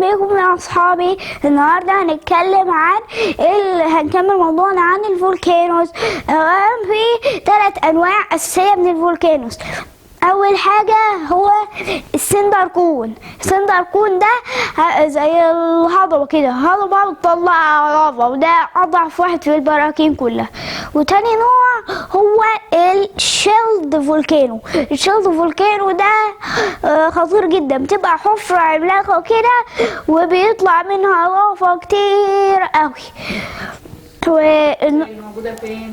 بيكم يا اصحابي. النهارده هنكمل موضوعنا عن الفولكانوز. في 3 انواع اساسيه من الفولكانوز. اول حاجه هو السندركون. السندركون ده زي الهضبه كده، هضبه بتطلع لافا، وده اضعف واحد في البراكين كلها. وتاني نوع هو الشيلد فولكانو. الشيلد فولكانو ده خطير جدا، بتبقى حفره عملاقه كده وبيطلع منها لافا كتير قوي،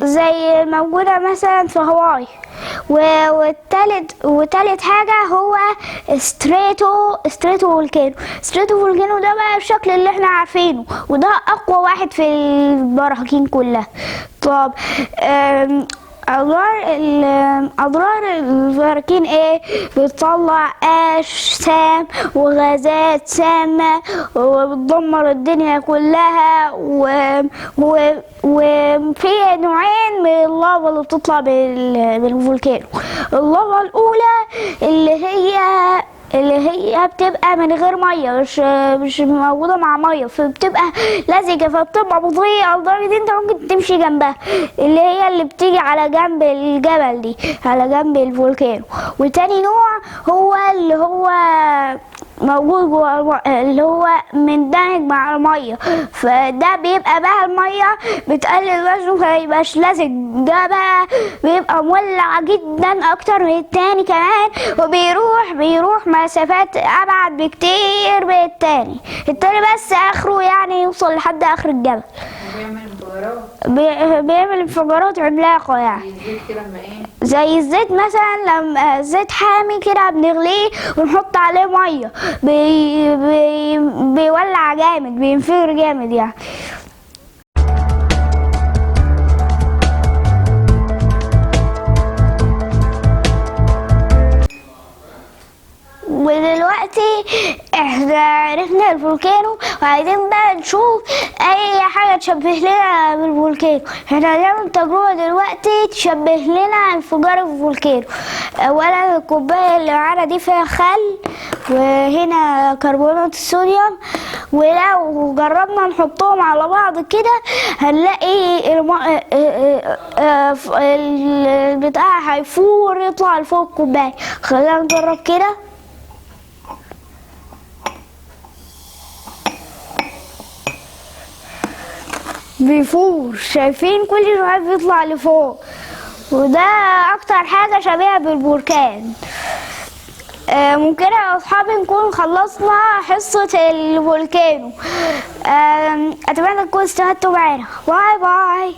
زي الموجودة مثلا في هاواي. والتالت حاجة هو ستريتو فولكانو. ستريتو فولكانو ده بقى الشكل اللي احنا عارفينه، وده اقوى واحد في البراكين كلها. طب اضرار البراكين ايه؟ بتطلع اش سام وغازات سامه وبتدمر الدنيا كلها. وفي نوعين من اللافا اللي بتطلع بالفولكانو. اللافا الاولى اللي هي بتبقى من غير ميه، مش موجوده مع ميه، فبتبقى لزجه، فبتبقى بطيئه لدرجه انت ممكن تمشي جنبها، اللي بتيجي على جنب الجبل دي، على جنب الفولكانو. وتاني نوع هو اللي هو موجود جوه، اللي هو مندمج مع الميه، فده بيبقى بقى الميه بتقلل وزنه فميبقاش لزج. ده بقى بيبقى مولع جدا اكتر من التاني كمان، وبيروح مسافات ابعد بكتير من التاني بس اخره يعني يوصل لحد اخر الجبل. بيعمل انفجارات عملاقه يعني. زي الزيت مثلا، لما الزيت حامي كده بنغليه ونحط عليه ميه بيولع جامد، بينفجر جامد يعني. ودلوقتي احنا عرفنا الفولكانو، وعايزين بقى نشوف اي حاجه تشبه لنا بالفولكانو. احنا هنعمل تجربه دلوقتي تشبه لنا انفجار الفولكانو. اولا الكوبايه اللي معانا دي فيها خل، وهنا كربونات الصوديوم، ولو جربنا نحطهم على بعض كده هنلاقي البتاع هيفور يطلع لفوق الكوبايه. خلينا نجرب كده. بيفور، شايفين كل شوية بيطلع لفوق، وده اكتر حاجة شبيهة بالبركان. ممكن يا اصحابي نكون خلصنا حصة الفولكانو. اتمنى تكونوا استفدتوا معانا. باي باي.